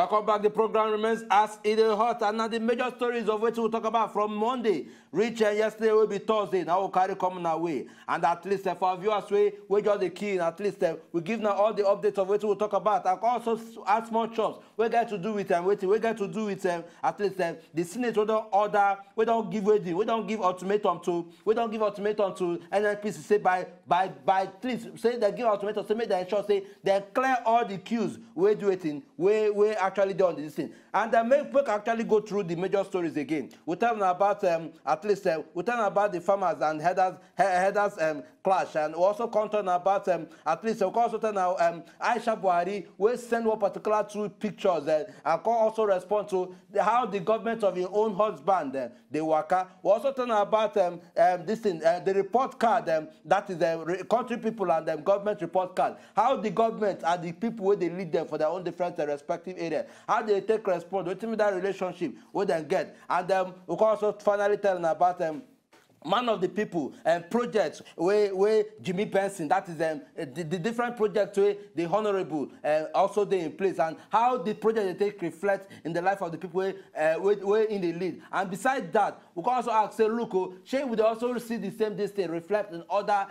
Welcome back. The program remains as it is hot, and now the major stories of which we'll talk about from Monday. Reach yesterday will be Thursday. Now we'll carry coming our way, and at least for our viewers, we just the key. At least we give now all the updates of which we'll talk about. And also add small chops. We get to do with we get to do with at least the Senate. We don't order. We don't give ready. We don't give ultimatum to. We don't give ultimatum to NNPC. Say by at least say they give ultimatum. Say make they ensure say they clear all the queues. We do it in we actually done this thing, and make we actually go through the major stories again. We tell them about at least we tell them about the farmers and headers clash, and we also content about at least we also tell now Aisha Buhari we send one particular two pictures and can also respond to how the government of your own husband they waka. We also tell them about this thing the report card that is country people and government report card, how the government and the people where they lead them for their own different respective areas, how they take response, what that relationship we then get, and we can also finally tell them about man of the people and projects where Jimmy Benson, that is the different projects where the honorable also they in place, and how the project they take reflect in the life of the people where in the lead. And besides that, we can also ask, say, look, Shane would also see the same this thing reflect in other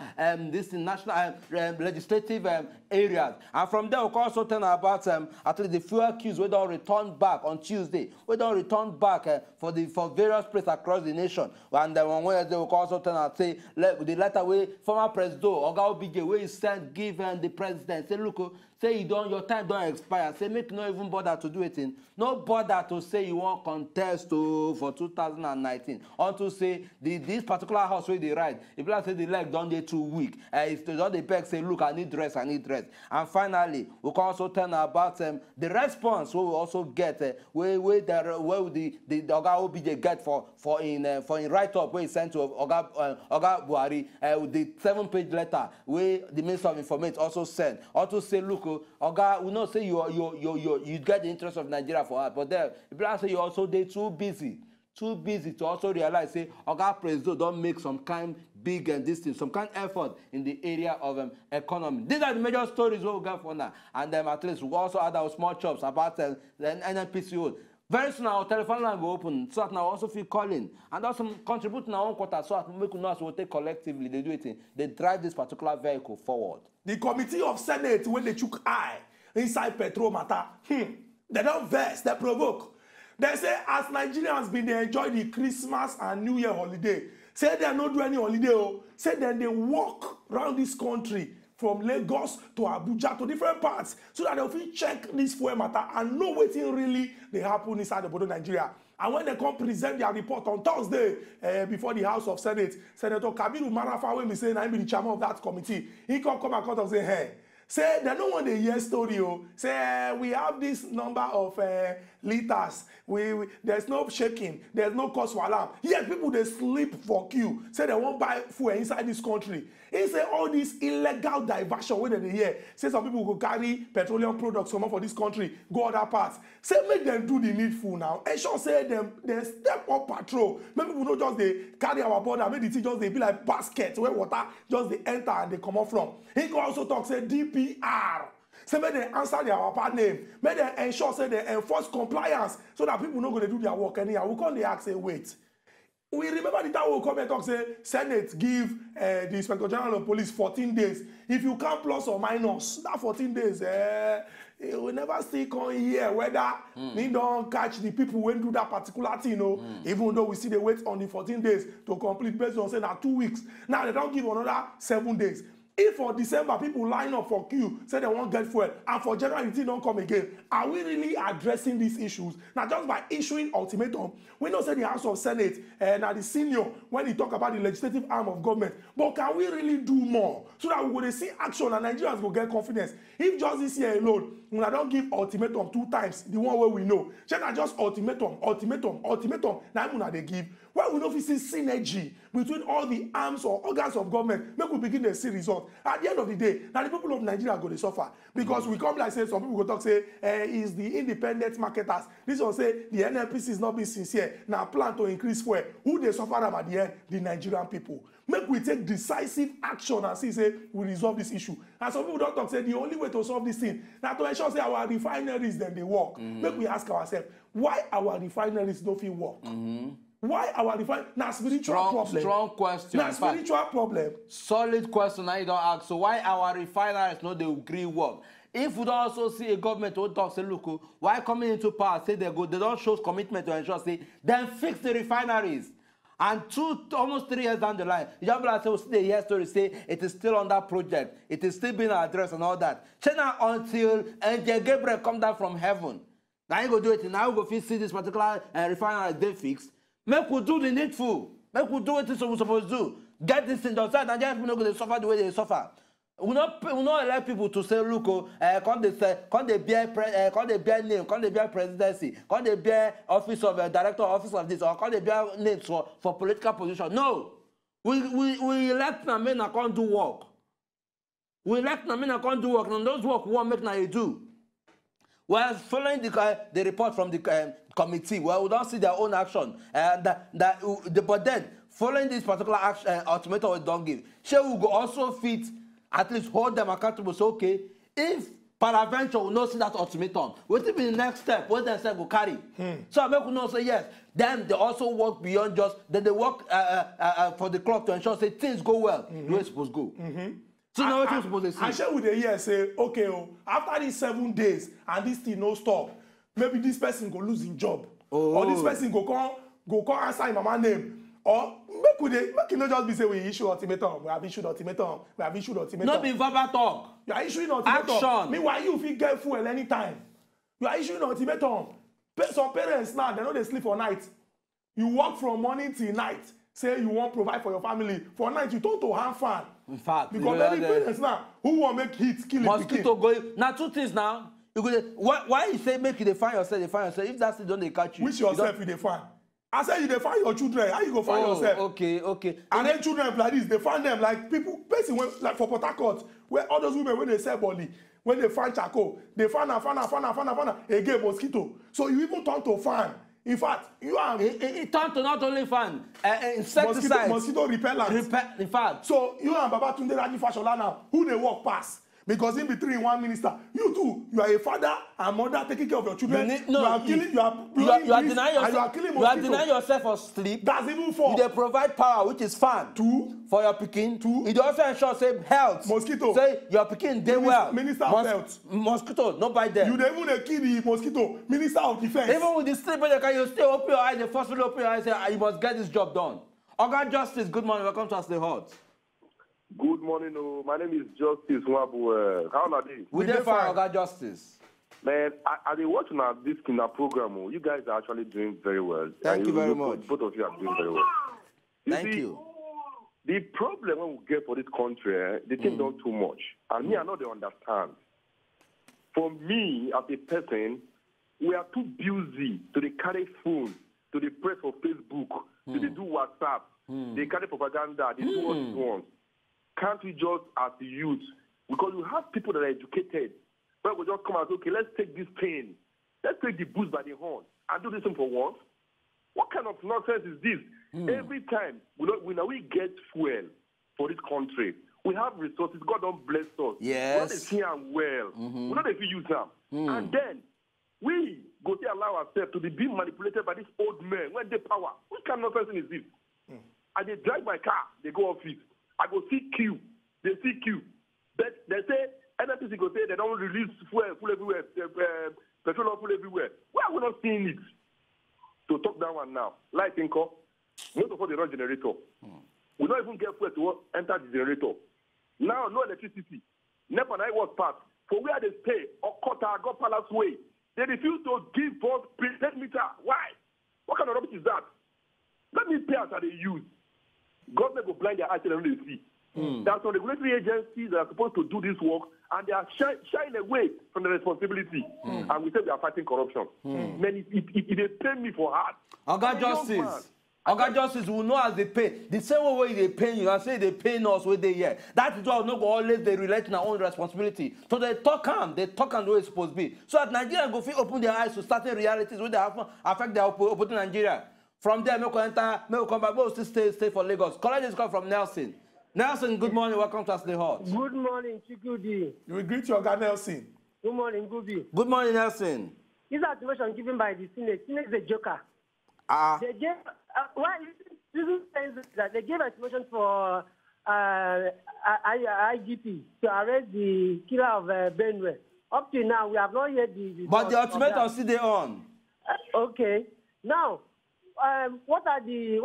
this in national legislative areas. And from there, we can also tell about at least the fuel queues we don't return back on Tuesday. We don't return back for various places across the nation. And on Wednesday, we can also tell and say the letter where former president Oga Obije where he sent give the president say look. Say you don't, your time don't expire. Say make no even bother to do it in. No bother to say you want contest for 2019. Until say this particular house where they ride. If you say the leg don't they too weak. If they don't they beg say look I need rest. And finally we can also tell about the response we will also get where the Oga OBJ get for in write up where he sent to Oga Buhari with the 7-page letter where the Minister of Information also sent. Also say look. Oga, we not say you get the interest of Nigeria for us, but then people say you also they too busy to also realize say Oga President don't make some kind big and this thing, some kind of effort in the area of economy. These are the major stories we got for now, and at least we also add our small chops about the NNPC. Very soon our telephone line will open, so that now also feel calling and also contribute in our own quarter, so that we can know what they collectively they do it. They drive this particular vehicle forward. The committee of Senate, when they took eye inside Petrol matter, they don't vex, they provoke. They say as Nigerians been they enjoy the Christmas and New Year holiday, say they are not doing any holiday, say then they walk around this country from Lagos to Abuja to different parts so that they'll check this fuel matter and know what really they happen inside the border of Nigeria. And when they come present their report on Thursday before the House of Senate, Senator Kabiru Marafa will be saying, I'm the chairman of that committee. He can come and say, hey, say they don't want to hear story. Say we have this number of liters. There's no shaking. There's no cause for alarm. Yet people they sleep for queue. Say they won't buy fuel inside this country. He say all this illegal diversion when they hear. Say some people go carry petroleum products come up for this country, go other parts. Say make them do the needful now. And sure say them they step up patrol. Maybe people don't just they carry our border. Maybe the thing just they be like basket where water just they enter and they come out from. He can also talk say DPR. Say may they answer their part name. May they ensure say they enforce compliance so that people not going to do their work anyhow. We can't ask say wait. We remember the time we come and talk say Senate give the Inspector General of Police 14 days. If you count plus or minus that 14 days, we never see come here whether they don't catch the people when do that particular thing. Even though we see they wait on the 14 days to complete based on say now 2 weeks. Now they don't give another 7 days. If for December people line up for queue, say they won't get fuel, and for January it don't come again, are we really addressing these issues? Now just by issuing ultimatum, we know say the House of Senate and the senior when they talk about the legislative arm of government, but can we really do more so that we will see action and Nigerians will get confidence? If just this year alone, when I don't give ultimatum 2 times, the one where we know, say not just ultimatum, now they give. Where we don't see synergy between all the arms or organs of government, make we begin to see results. At the end of the day, now the people of Nigeria are going to suffer because we come like say some people go talk say is the independent marketers. This one say the NNPC is not being sincere. Now plan to increase fuel. Who they suffer them at the end? The Nigerian people. Make we take decisive action and see say we resolve this issue. And some people don't talk say the only way to solve this thing now to ensure say our refineries then they work. Make we ask ourselves why our refineries don't feel work. Why our refineries? Now spiritual problem. Strong question. Now spiritual problem. Solid question. Now you don't ask. So why our refineries no they agree work? If we don't also see a government who talks say look, why coming into power say they don't show commitment to ensure say then fix the refineries. And almost 3 years down the line, you just like say, the year story say it is still on that project, it is still being addressed and all that. China until Angel Gabriel come down from heaven. Now you go do it. Now you go see this particular refinery they fixed. Make we do the needful. Make we do what we're supposed to do. Get this thing done. So that Nigerian people not going to suffer the way they suffer. We not allow people to say, look, can't they bear name, can't they bear presidency, can't they bear office of director, office of this, or can't they bear names for political position? No. We elect them and can't do work. We elect them and can't do work, and those work won't make now you do. Well, following the report from the committee, well, we don't see their own action. But then, following this particular action, ultimatum we don't give, she will go also fit. At least hold them accountable. So, okay, if peradventure will not see that ultimatum, what will be the next step? What they say go carry? So I make know say yes. Then they also work beyond just, then they work for the clock to ensure say things go well. The way it's supposed to go. So now what you supposed to see? I share with the year say, okay, after these 7 days and this thing no stop, maybe this person go lose his job. Or this person go come answer him mama name. Or make it not just be say we issue ultimatum. We have issued ultimatum. We have issued ultimatum. Not be verbal talk. You are issuing ultimatum. Action. Meanwhile, you fit get fuel anytime. You are issuing ultimatum. Some parents now, they know they sleep for night. You work from morning till night. Say you won't provide for your family. For night, you turn to hand fan. In fact. Because many parents now, who want make hits, kill mosquito going. Now 2 things now. You go, why you say make you define yourself, If that's the don't they catch you. Which yourself you define? I said you define your children. How you go find yourself? Okay. And then children like this, they find them like people, basically like for Port Harcourt, where all those women when they sell body, when they find charcoal, they find again mosquito. So you even turn to fan. In fact, you are. It turned to not only fan, insecticide. Mosquito repellent. In fact. So you and Babatunde Raji Fashola now, who they walk past. Because in between one minister, you too, you are a father and mother taking care of your children. You are denying yourself for sleep. That's even for. They provide power, which is fun. 2. For your picking. 2. It also ensures say health. Mosquito. Say your picking they well. Minister of Health. Mosquito, not by them. You don't even kill the mosquito. Minister of Defense. Even with the sleep, you still open your eyes. The first will open your eyes. Say you must get this job done. Oga Justice, good morning. Welcome to Ask the Hot. Good morning, my name is Justice Wabu. How are you? We did fine, Oga Justice. Man, I been watching this Kinder program. You guys are actually doing very well. Thank you very much. Both of you are doing very well. Thank you. The problem when we get for this country, they think done too much. And me, I know they understand. For me, as a person, we are too busy to the carry phone, to the press for Facebook, to the do WhatsApp, they carry propaganda, they do all these ones. Can't we just, as the youth, because we have people that are educated, but we just come and say, okay, let's take this pain, let's take the boost by the horn and do this thing for once. What kind of nonsense is this? Every time we get fuel for this country, we have resources. God don't bless us. Yes. We not see them well. We not if we use them. And then we go to allow ourselves to be being manipulated by this old man when they power. What kind of nonsense is this? And they drive my car, they go office. I go see queue. They see queue. But they say, NNPC go say they don't release full everywhere, petrol full everywhere. Why are we not seeing it? To talk that one now. Like Inco, most of all they run generator. We don't even get fuel to enter the generator. Now, no electricity. NEPA night was passed. For where they stay, or Kota, God Palace Way, they refuse to give us prepaid meter. Why? What kind of rubbish is that? Let me pay as they use. Government will blind their eyes and they see. There are some regulatory agencies that are supposed to do this work, and they are shying away from the responsibility. And we say we are fighting corruption. Man, it pain me for heart. Oga Justice. Okay, justice will know as they pay. The same way they pay you, and say they pay us with the year. That is why we not go always they relate to our own responsibility. So they talk the way it's supposed to be. So that Nigeria go feel open their eyes to certain realities which they have affect their open Nigeria. From there, make enter, make come back, but still stay for Lagos. College is come from Nelson. Nelson, good morning. Welcome to Ask the Hot. Good morning, Chikudi. You will greet your guy, Nelson. Good morning, Gubi. Good morning, Nelson. This activation given by the Senate. Senate is a joker. They gave why that they gave estimation for IGP to arrest the killer of Benue. Up to now, we have not yet the. But the ultimatum still there on. Okay. Now, what are the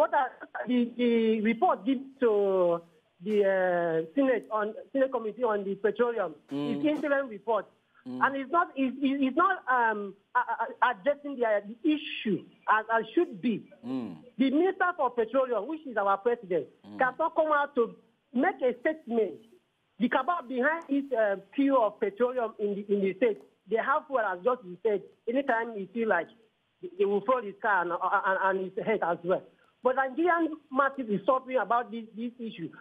report given to the Senate committee on the petroleum? It's interim report. And it's not addressing the issue as should be. The Minister for Petroleum, which is our president, cannot come out to make a statement. The cabal behind this queue of petroleum in the state, they have fuel, as just you said. Anytime you feel like they will throw his car and his head as well. But Nigerian masses is suffering about this issue.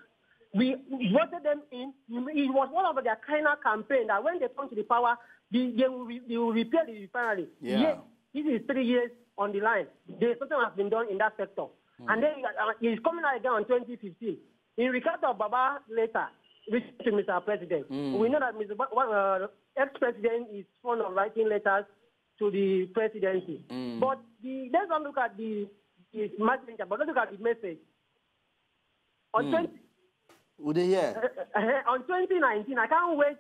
We voted them in. It was one of their kind of campaign that when they come to the power, they will repair the refinery. Yeah. Yes, this is 3 years on the line. Something has been done in that sector. And then he's coming out again on 2015. In regard of Baba later, to Mr. President, we know that Mr. Ex-President is fond of writing letters to the presidency. But let's not look at the messenger, but let's look at the message. On On 2019, I can't wait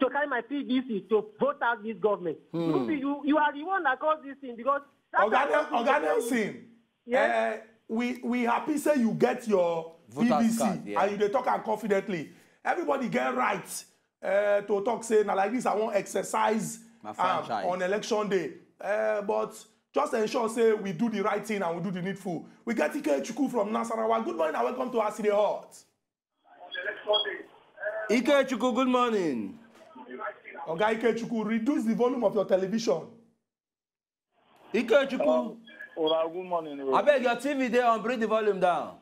to carry my PDC to vote out this government. You are the one that caused this thing because. Nelson, yes. We happy say you get your PDC card, and you dey talk confidently. Everybody get right to talk say now like this. I won't exercise on election day, but. Just ensure, say, we do the right thing and we do the needful. We get Ike Chukwu from Nasarawa. Good morning and welcome to Ask the Hot. Ike Chukwu, good morning. Okay, Ike Chukwu, reduce the volume of your television. Ike Chukwu. Good morning. I beg your TV there and bring the volume down.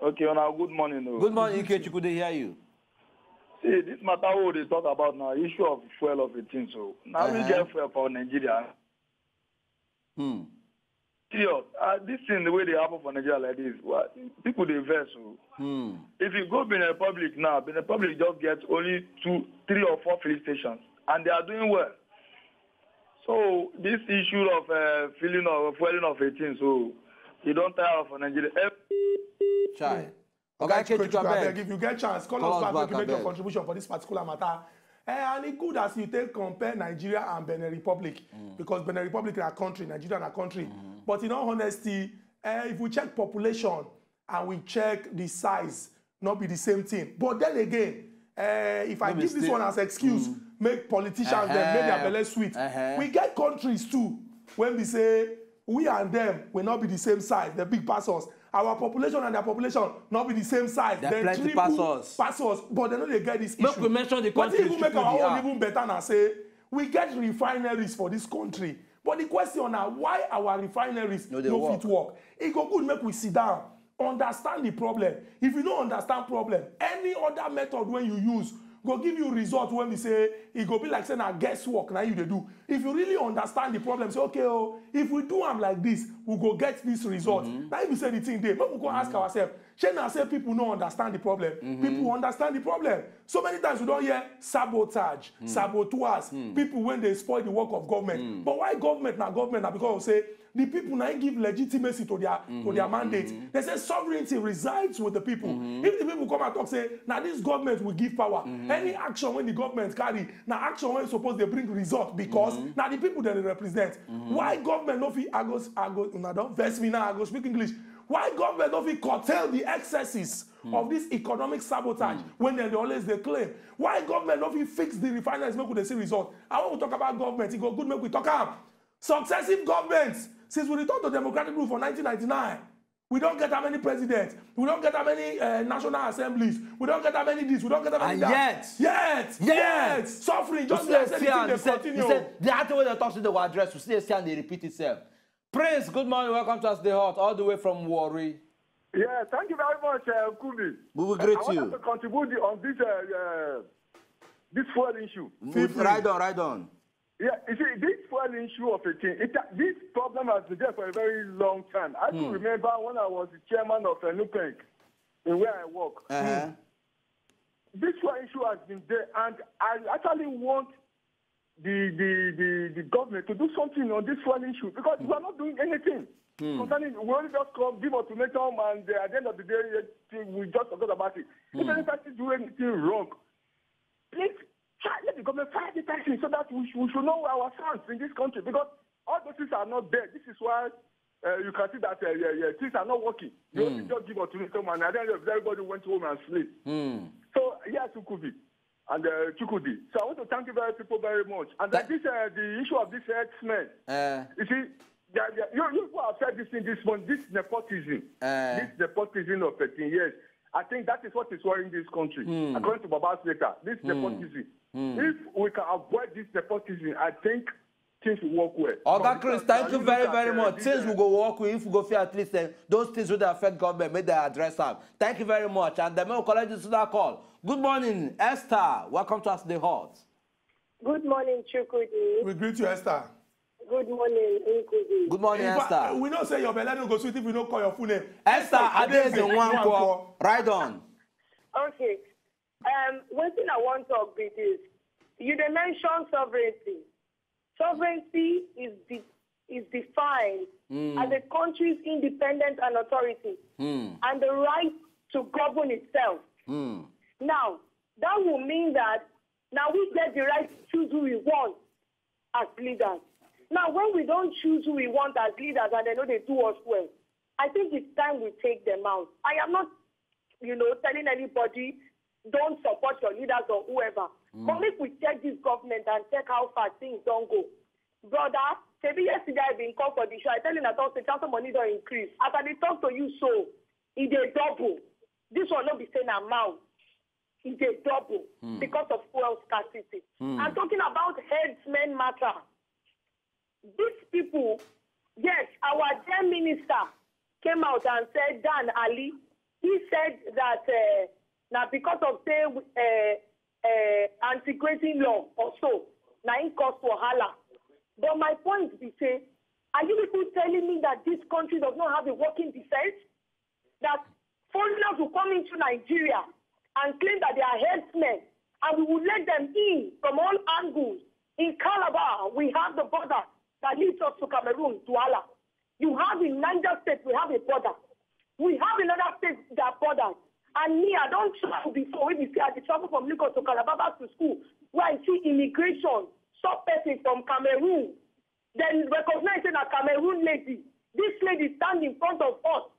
Okay, good morning. Good morning, Ike Chukwu, they hear you. See, this matter what they talk about now, issue of fuel of 18. So now we get fuel for Nigeria. Serious. This thing, the way they happen for Nigeria like this, people they vex. If you go Benin Republic now, Benin Republic just gets only 2, 3 or 4 filling stations, and they are doing well. So this issue of fueling of 18, so you don't tire of Nigeria. Chai. Okay, if you get chance, call us back to make your contribution for this particular matter. And it's good as you compare Nigeria and Benin Republic, because Benin Republic is a country, Nigeria is a country. But in all honesty, if we check population and we check the size, not be the same thing. But then again, if I give this one as excuse, make politicians them make their belly sweet. We get countries too, when we say we and them will not be the same size, the big passers. Our population and their population not be the same size. They're plenty passers, but they know they get this issue. Look, we mentioned the country. But even make our own even better and say we get refineries for this country. But the question now, why our refineries no fit work? It go good make we sit down, understand the problem. If you don't understand problem, any other method when you use go give you result when we say it go be like saying a guesswork now you they do. If you really understand the problem, say okay, if we do them like this, we go get this result. Now if you say the thing there, we go ask ourselves, shouldn't I say people don't understand the problem? People understand the problem. So many times we don't hear sabotage, saboteurs, people when they spoil the work of government. But why government now? Government now because we say the people now give legitimacy to their mandate. They say sovereignty resides with the people. If the people come and talk, say, now this government will give power. Any action when the government carry, now action when suppose they bring result because now the people that they represent. Why government no fit I don't verse me now, I go speak English. Why government no fit curtail the excesses of this economic sabotage when they always they claim? Why government no fit fix the refineries make they see result? I want to talk about government, it go good make we talk about successive governments. Since we returned to democratic rule for 1999, we don't get that many presidents. We don't get that many national assemblies. We don't get that many this. We don't get that many that. Yet. Suffering. Just like they continue. He said, the other way they talk to the address, you see and they repeat itself. Prince, good morning. Welcome to Us the Hot, all the way from Warri. Yeah, thank you very much, Kubi. We will greet I you. want to contribute on this fuel issue. Right on. Yeah, you see, this fuel issue of a thing, this problem has been there for a very long time. I can remember when I was the chairman of NUPENC, in where I work. This fuel issue has been there, and I actually want the government to do something on this fuel issue because we are not doing anything. Concerning, we only just come, give ultimatum, and at the end of the day, we just forget about it. If anybody do anything wrong, please let the government fire the person so that we should know our stance in this country because all those things are not there. This is why you can see that things are not working. You only just give ultimatum, and at the end of the day, everybody went home and sleep. So, yes, Chukwudi and Chukudi. So I want to thank you people very much. And the issue of this herdsmen, you see, you have said this in this one, this nepotism, this nepotism of 13 years. I think that is what is worrying this country. According to Baba's letter, this nepotism. If we can avoid this nepotism, I think things will work well. Okay, Chris, thank you very much. Things will go work with if we go feel at least those things will affect government, may they address them. Thank you very much. And the mail college is to that call. Good morning, Esther. Welcome to Us the Hot. Good morning, Chukudi. We greet you, Esther. Good morning, Nkuzi. Good morning, Esther. We don't say your belly no go sweet if we don't call your full name. Esther, Ade is in one call. Right on. Okay. One thing I want to update is, you mentioned sovereignty. Sovereignty is defined as a country's independence and authority and the right to govern itself. Now, that will mean that now we get the right to choose who we want as leaders. Now, when we don't choose who we want as leaders and they know they do us well, I think it's time we take them out. I am not, telling anybody don't support your leaders or whoever. But if we check this government and check how far things don't go. Brother, maybe yesterday I've been called for the show. I tell you that the council money don't increase. As I talk to you, so it's a double. This will not be saying amount. It's a double because of fuel scarcity. I'm talking about headsmen matter. These people, yes, our dear minister came out and said, Dan Ali, he said that now because of anti-grazing law or so, now it costs for hala. But my point is, are you people telling me that this country does not have a working defense? That foreigners will come into Nigeria and claim that they are headsmen, and we will let them in from all angles. In Calabar, we have the border that leads us to Cameroon, to Allah. You have in Niger State, we have a border. We have in other states that borders. And me, I don't travel before. When you see I travel from Lagos to Calabar back to school, where I see immigration, stop person from Cameroon, then recognizing a Cameroon lady. This lady stand in front of us,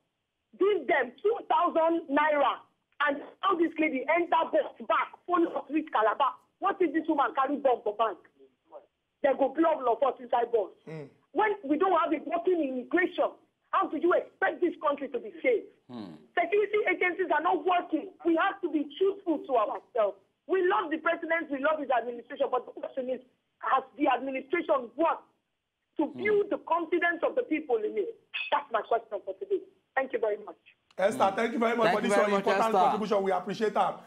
give them 2,000 naira, and how this lady enter box back, follow us reach Calabar. What if this woman carry bomb for bank? They go blow all of us inside bus. When we don't have a working immigration, how do you expect this country to be safe? Security agencies are not working. We have to be truthful to ourselves. We love the president, we love his administration, but the question is, has the administration worked to build the confidence of the people in it? That's my question for today. Thank you very much. Esther, thank you very much for this important contribution. We appreciate that.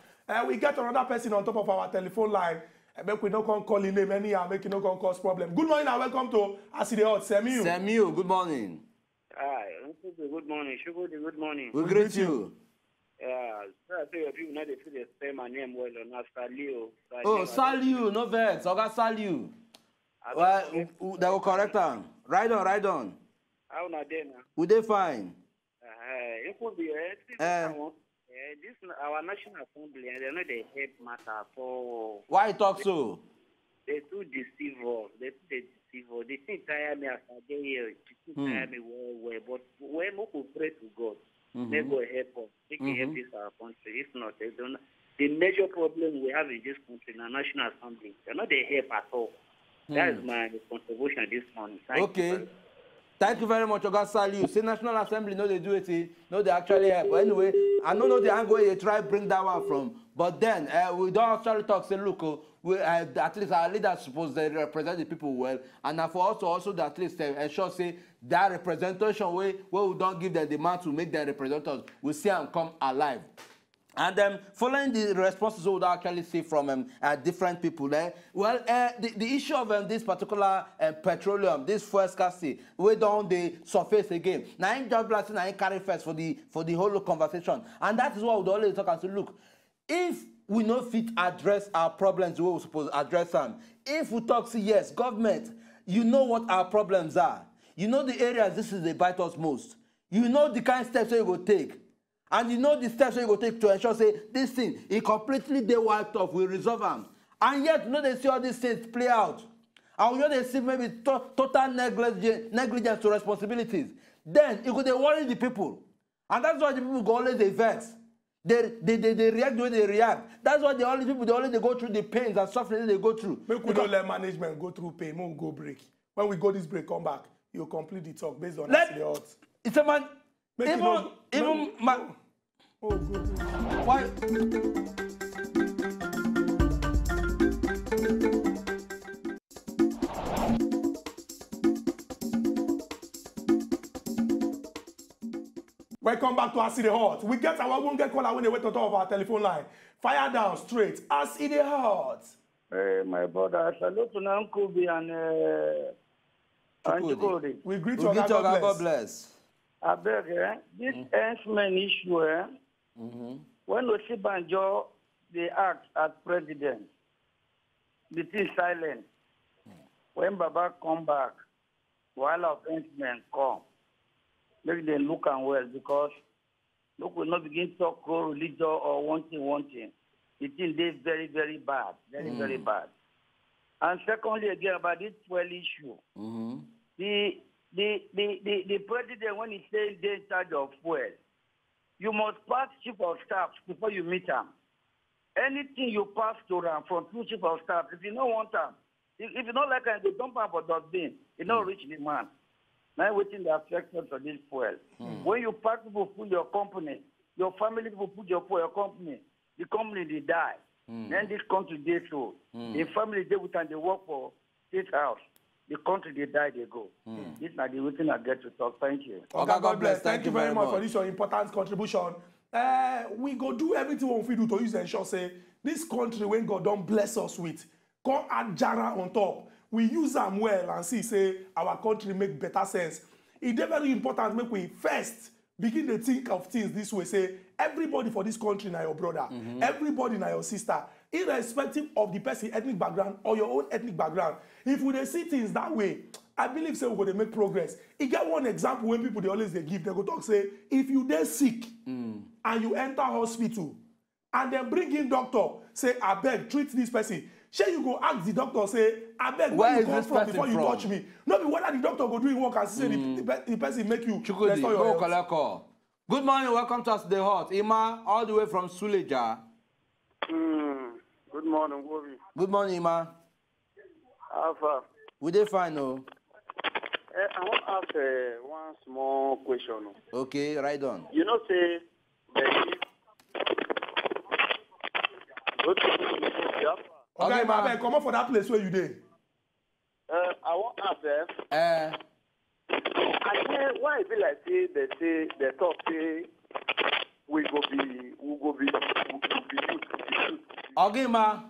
We get another person on top of our telephone line. Make we no come call in name anyhow, make you no come cause problem. Good morning and welcome to Us the Hot. Semiu. Semiu, good morning. Hi, good morning. Shugudi, good morning. We greet you. Yeah, so I say people know they feel they spell my name well on us, Salio. Oh, Saliu, no vex. Oga Saliu. Well, they will correct them. Right on. How na dey na? We dey fine. It could be this our National Assembly, and they know they help matter for. Why you talk so? They too deceive us. They think tire me as I dey here. They tire me well. But when we could pray to God, they go help us. They can help this our country. If not, they don't. The major problem we have in this country, in the National Assembly, they know they help at all. That is my contribution this morning. Thank you very much, Oga Saliu. See, National Assembly, no, they do it. No, they actually help. But anyway, I don't know the angle you try bring that one from. But But then we don't actually talk, say, look, at least our leaders suppose they represent the people well. And for us to also at least ensure, say, that representation where we don't give them the man to make their representatives, we see them come alive. And following the responses we would actually see from different people there, the issue of this particular petroleum, this fuel scarcity, we don't the surface again. Now, I'm just blasting, I carry first for the whole conversation. And that is what we would always talk and say, look, if we no fit address our problems the way we're supposed to address them, if we talk, say, yes, government, you know what our problems are. You know the areas this is they bite us most. You know the kind of steps that you go take. And you know the steps that you go take to ensure, say, this thing, it completely they wiped off, we resolve them. And yet, you know, they see all these things play out. And you know they see maybe total negligence to responsibilities. Then, it could worry the people. And that's why the people go always vex. They react the way they react. That's why they go through the pains and suffering they go through. Make we don't let management go through pain, we go break. When we go this break, come back, you'll complete the talk based on the odds. It's a man. Oh, good. Why? Welcome back to Acid Hot. We get our won't get caller when they wait on top of our telephone line. Fire down straight. Acid Hot. Hey, my brother, salute to Uncle B and Chukudi. We greet you. God bless. I beg, this henchman issue, when Osibanjo, they act as president, the thing silent. When Baba come back, while of henchmen come, maybe they look and well, because look, will not begin to talk religion or one thing. The thing is very, very bad, very bad. And secondly, again, about this fuel issue, the president, when he says they're in charge of fuel, you must pass chief of staff before you meet him. Anything you pass to them from two chief of staff, if you don't want them, if you don't like them, they dump them for dustbin. You don't reach the man. Now waiting the affection for this fuel. When you pass people put your company, your family people put your company, the company they die. Then this country they so. The family they with and they work for state house. The country they die, they go. This is not the waiting I get to talk. Thank you. Okay, God bless. Thank you very much for this your important contribution. We go do everything we do to use the ensure say this country when God don't bless us with, come add Jara on top. We use them well and see say our country make better sense. It's very important make we first begin to think of things this way. Say everybody for this country now your brother, everybody now your sister, irrespective of the person's ethnic background or your own ethnic background. If we see things that way, I believe say we're going to make progress. You get one example when people they always they give, they go talk say if you dey sick and you enter hospital and then bring in doctor, say I beg treat this person. Shall you go ask the doctor, say, I beg, where you come from before you touch me? Not be whether the doctor go doing work and say the person make you restore your health. Good morning, welcome to Us The Hot. Ima, all the way from Suleja. Good morning, Wobi. Good morning, Ima. How far? We dey fine, no? I want to ask one small question. Okay, right on. You know, say, okay, my man, come on for that place where you did. I want to ask I say why it be like say they talk say we go be Okay, ma.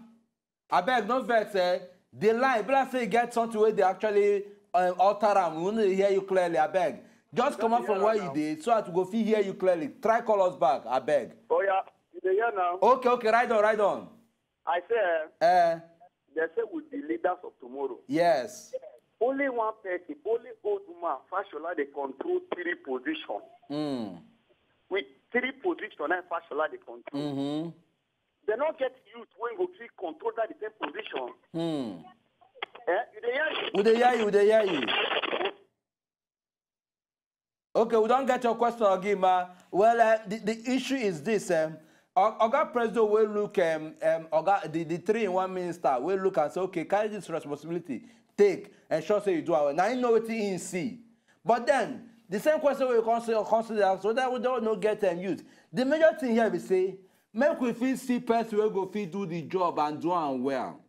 I beg no vex. The line, but I say get something where they actually alter them. We want to hear you clearly. I beg. Just come up from where you did so that we go hear you clearly. Try call us back. I beg. Oh yeah, you hear now? Okay, right on. I say they say we'll be leaders of tomorrow. Yes. Only one person, only old woman, Fashola, they control 3 positions. With 3 positions, and Fashola, they control. They don't get youth when go to control that the same position. They hear you. Okay, we don't get your question again, ma. Well, the issue is this. Oga President will look, Oga, the 3-in-1 minister will look and say, okay, carry this responsibility, take, and sure say you do it. Now you know what he see. But then, the same question we consider so that we don't get youth. The major thing here we say, Make we fit see person wey go fit do the job and do am well.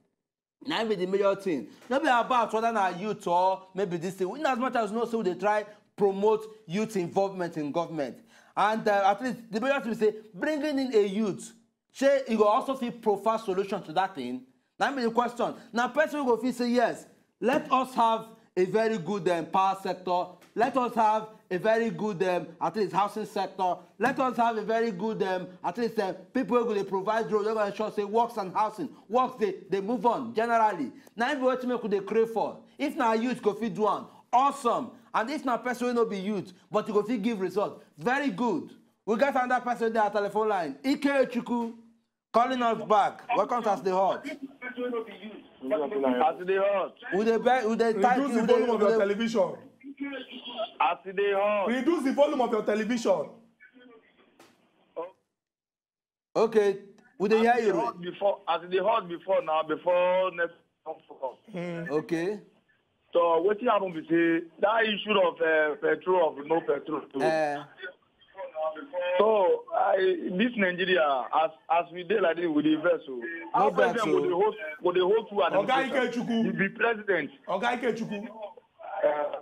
Now be the major thing. Not be about whether na youth or maybe this thing. In as much as you know, so they try promote youth involvement in government. And at least the major thing say bringing in a youth, say you go also fit provide solution to that thing. Now be the question. Now person will go fit say yes. Let us have a very good power sector. Let us have a very good at least housing sector. Let us have a very good at least people who will provide roads. They're going to ensure say works and housing. Works they move on generally. Now every what make they crave for. If now youth go fit do one, awesome. And if now person will not be youth, but you go fit give result. Very good. We got another person there at telephone line. Ike Chuku calling us back. Welcome to As the Hot. As the hot. Reduce the volume of your television. As the hot. Reduce the volume of your television. Okay, we dey hear you. As the hot before now, before next conference. Okay. So what happened be say that issue of petrol of no petrol too. So this Nigeria, as we did like this with the vessel, our president with the whole two administration, he be president. Oga Ikechukwu,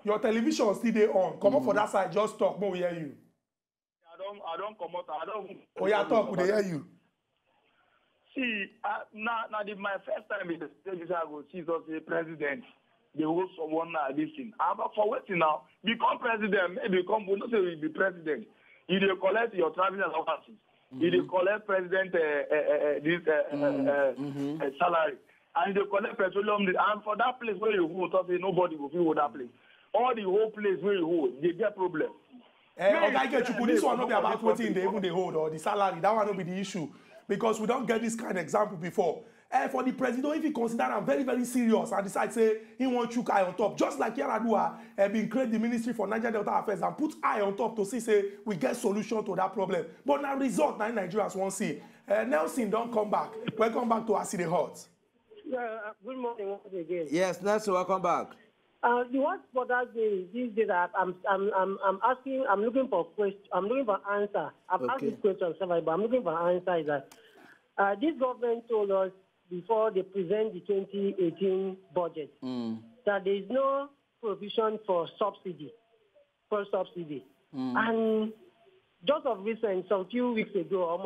your television still dey on. Come up for that side, just talk, more we hear you. I don't come out. I don't. Oh yeah, talk, we dey hear you. See, now my first time in the stage, I go see the president. They host someone now this thing. But for waiting now, become president, maybe become. We don't say we be president. You dey collect your traveling allowances. You dey collect president salary, and you dey collect petroleum. And for that place where you hold, nobody will feel that place. All the whole place where you hold, they get problem. This one not be about waiting they even they hold or the salary. That one not be the issue because we don't get this kind of example before. For the president, if he consider am very, very serious and decide say he want chook eye on top, just like Yaradua been create the Ministry for Niger Delta Affairs and put eye on top to see say we get solution to that problem. But now result now Nigerians won't see. Nelson don't come back. Welcome back to As the Hot. Good morning once again. Yes, Nelson, welcome back. The one for that day these days I'm asking, I'm looking for answer. I've asked this question several, but I'm looking for answer is that this government told us before they present the 2018 budget that there is no provision for subsidy. And just of recent, some few weeks ago,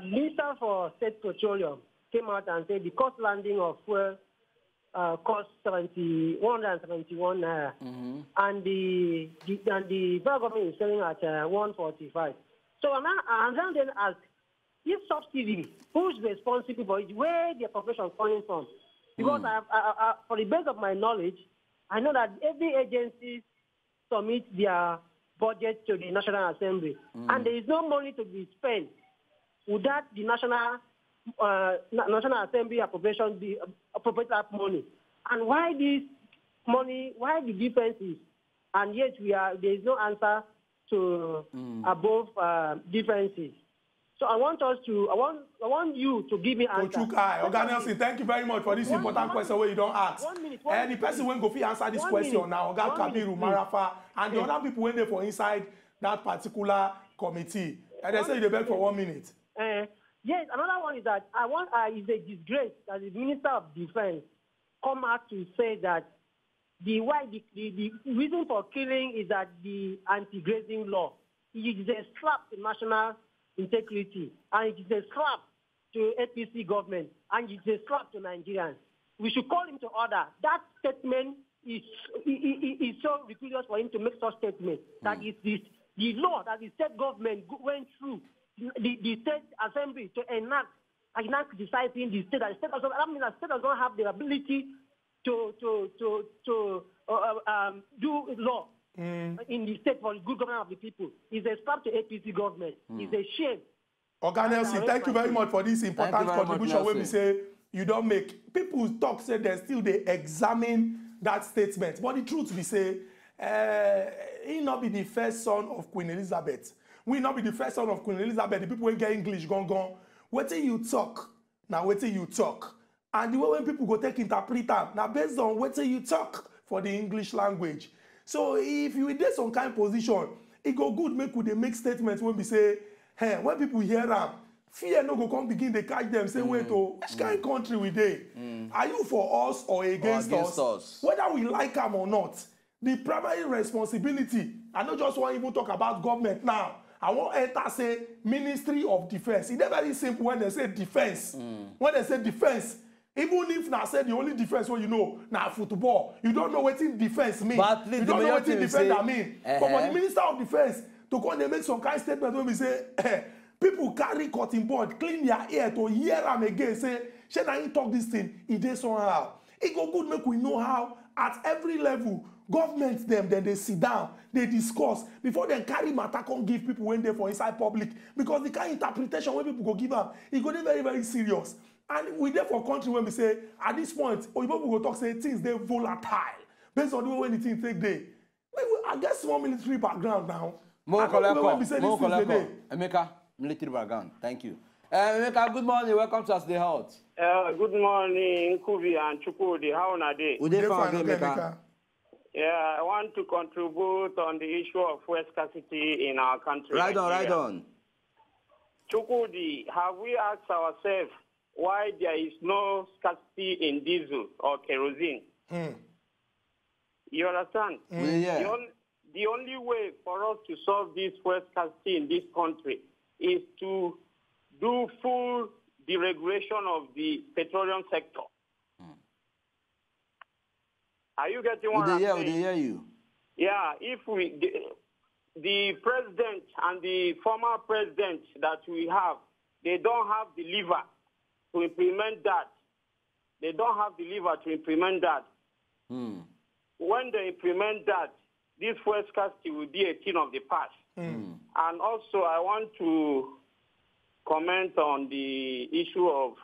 Minister for State Petroleum came out and said the cost landing of fuel cost 171 naira, and the federal government is selling at 145. So I'm then asked, this subsidy, who's responsible for it? Where the profession coming from? Because I, for the base of my knowledge, I know that every agency submits their budget to the National Assembly, and there is no money to be spent without the National Assembly appropriation be appropriate that money. And why this money? Why the differences? And yet there is no answer to above differences. So I want you to give me answer. Oga Nelson, thank you very much for this important question where you don't ask. The person when go fit answer this question now, Oga Kabiru Marafa, and the other people when they for inside that particular committee. And they say you beg for 1 minute. Yes, another one is that it's a disgrace that the Minister of Defense come out to say that the reason for killing is that the anti-grazing law. It is a slap to national integrity, and it is a slap to APC government, and it is a slap to Nigerians. We should call him to order. That statement is so ridiculous for him to make such statement. That is the law that the state government went through the state assembly to enact deciding the state. That the state does not have the ability to do law in the state for the good government of the people. It's a slap to APC government. It's a shame. Oga Nelson, thank you very much for this important contribution where we say you don't make. People talk say they still they examine that statement. But the truth we say, he not be the first son of Queen Elizabeth. We not be the first son of Queen Elizabeth. The people who get English gone. Wait till you talk. Now wait till you talk. And the way when people go take interpret them, now based on wait till you talk for the English language. So if you in some kind of position, it go good make they make statements when we say, hey, when people hear them, fear no go come begin dey catch them say wait oh which kind country we dey are you for us or against us whether we like am or not the primary responsibility I no just wan even talk about government now I wan enter say Ministry of Defence e dey very simple when they say defence when they say defence even if na say the only defence wey you know na football you don't know wetin defence mean you don't know wetin defender mean but for the Minister of Defence to come dey make some kind statement wey be say people carry cotton board clean their ear to hear am again say shey na him talk this thing e dey somehow e go good make we know how at every level government dem dey sit down dey discuss before dem carry matter come give people wey dey for inside public because the kind interpretation wey people go give am e go dey very very serious and we dey for country wey be say at this point oyibo people go talk say things dey volatile based on the way the thing take dey I get small military background now Emeka military background thank you Emeka good morning welcome to As They Hot good morning Nkubi and Chukwudi how una dey we dey fine Emeka. Yeah, I want to contribute on the issue of fuel scarcity in our country. Right on. Chukwudi, have we asked ourselves why there is no scarcity in diesel or kerosene? You understand? Yeah. The only way for us to solve this fuel scarcity in this country is to do full deregulation of the petroleum sector. Are you getting what I'm saying? They hear you. Yeah, if the president and the former president that we have, they don't have the lever to implement that. They don't have the lever to implement that. When they implement that, this fuel scarcity will be a thing of the past. And also, I want to comment on the issue of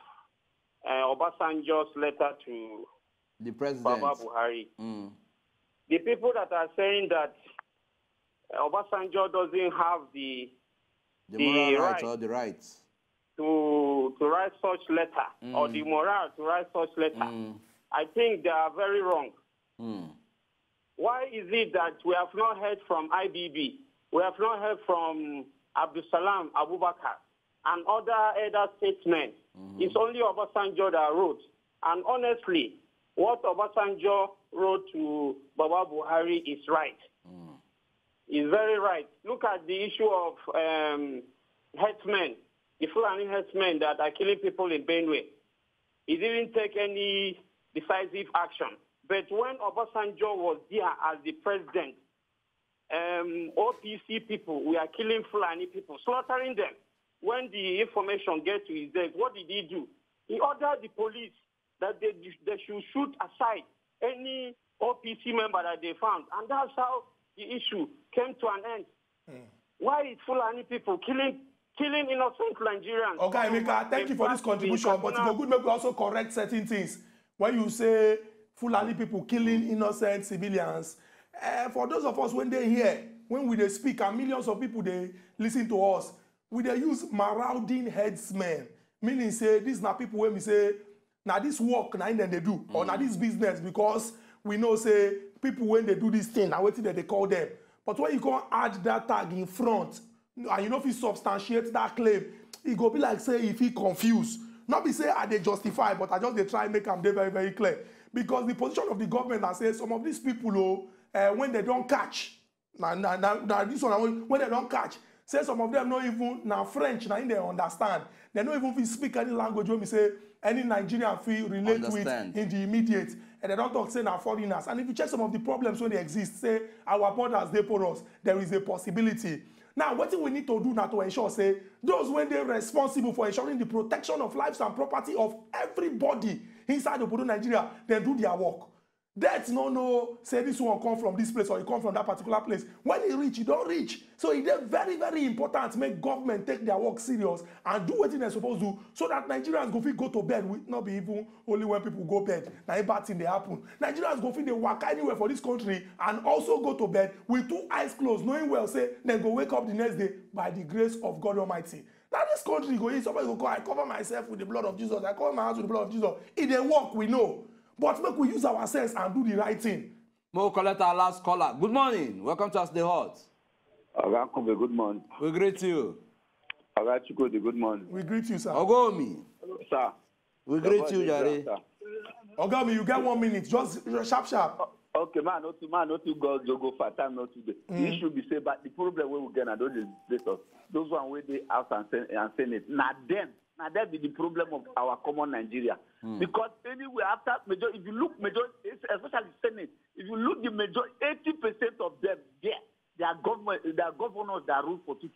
Obasanjo's letter to the president, Baba Buhari. The people that are saying that Obasanjo doesn't have the moral right or the rights to write such letter or the morale to write such letter, I think they are very wrong. Why is it that we have not heard from IBB, we have not heard from Abdul Salam Abubakar and other statesmen? It's only Obasanjo that wrote. And honestly, what Obasanjo wrote to Baba Buhari is right. It's very right. Look at the issue of herdsmen, the Fulani herdsmen that are killing people in Benue. He didn't take any decisive action. But when Obasanjo was there as the president, OPC people, we are killing Fulani people, slaughtering them. When the information gets to his desk, what did he do? He ordered the police that they should shoot aside any OPC member that they found. And that's how the issue came to an end. Why is Fulani people killing innocent Nigerians? Okay, Emeka, thank you for this contribution, but it's good maybe also correct certain things. When you say Fulani people killing innocent civilians, for those of us when they hear, when we speak, and millions of people they listen to us, we they use marauding headsmen, meaning say these are people when we say now this work now then they do or now this business because we know say people when they do this thing now waiting that they call them. But when you go add that tag in front and you know if you substantiate that claim, it go be like say if he confused. Not be say they justify, but I just they try and make them very very clear because the position of the government that says some of these people when they don't catch now this one when they don't catch. Say some of them not even now French, now they understand. They don't even speak any language when we say any Nigerian feel relate with in the immediate. And they don't talk say now foreigners. And if you check some of the problems when they exist, say our borders they porous, there is a possibility. Now, what we need to do now to ensure say those when they're responsible for ensuring the protection of lives and property of everybody inside the Bodo Nigeria, they do their work. That's no, say this one come from this place or it come from that particular place. When it reach, it don't reach. So it's very, very important to make government take their work serious and do what they're supposed to do so that Nigerians go to bed. Will not be even only when people go bed. Now, a bad thing they happen. Nigerians go they work anywhere for this country and also go to bed with 2 eyes closed, knowing well, say, then go wake up the next day by the grace of God Almighty. Now, this country go in, somebody go call, I cover myself with the blood of Jesus. I cover my house with the blood of Jesus. If they work, we know. But make we use our sense and do the right thing. Mo collect our last caller. Good morning. Welcome to As They Hot. Good morning. We greet you. All right, Chukodi, good morning. We greet you, sir. Ogomi. Hello, sir. We greet you, Jare. Ogomi, you get 1 minute. Just sharp. Okay, man, not to go for time, not today. The issue be say, but the problem we will get, and those one where they House and Senate, now that be the problem of our common Nigeria. Because anyway, after major, if you look major, especially Senate, if you look the major, 80% of them there, they are governors that rule for two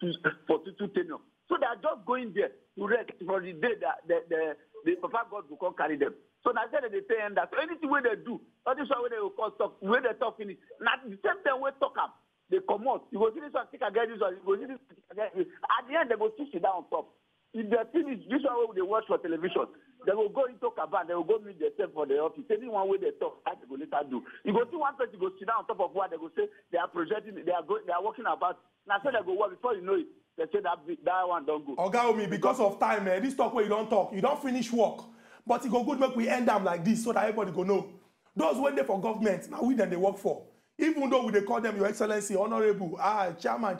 tenure. So they are just going there to rest for the day that the Papa God will come carry them. So that's why they say that. So anything where they do, that is why they will call talk, where they talk finish. Not the same time we talk up, they come out. You go see this one, take again this one, you go see this again. At the end, they go sit down on top. If they finish, this one they watch for television, they will go and talk about, they will go meet themselves for the office. Anyone where they talk, that they go later do. You go see one person go sit down on top of what they go say, they are projecting, they are working about. Now so they go work before you know it. They say that one don't go. Ogaomi, because of time, this talk where you don't talk, you don't finish work. But it go good make we end them like this so that everybody go know. Those when they for government, now we then they work for. Even though we they call them Your Excellency, Honorable, Chairman,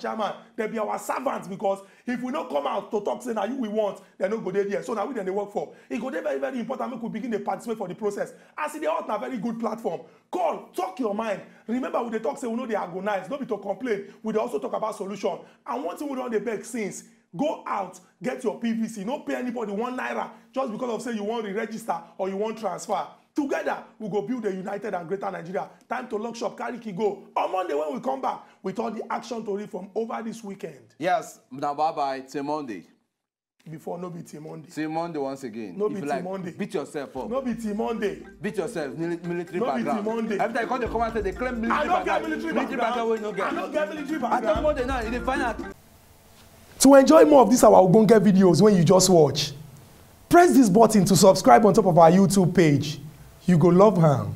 they be our servants because if we don't come out to talk say now you we want, they don't go there. So now we then they work for. It go there very, very important make we begin to participate for the process. As they are a very good platform. Call, talk your mind. Remember when they talk say we know they agonize, not be to complain. We also talk about solution. And one thing we don't beg since. Go out, get your PVC. Don't pay anybody ₦1 just because of say you want to register or you want transfer. Together, we go build a united and greater Nigeria. Time to lock shop, carry key go. On Monday when we come back with all the action to read from over this weekend. Yes, now bye-bye, till Monday. Before no be till Monday. Till Monday once again. No be till Monday. Beat yourself up. No be till Monday. Beat yourself, military no background. No be till Monday. Every time you call the commander, they claim military background. I don't get military background. I don't get military background. I don't Monday now, you find out. To enjoy more of these our Ogbonge videos when you just watch, press this button to subscribe on top of our YouTube page. You go love her.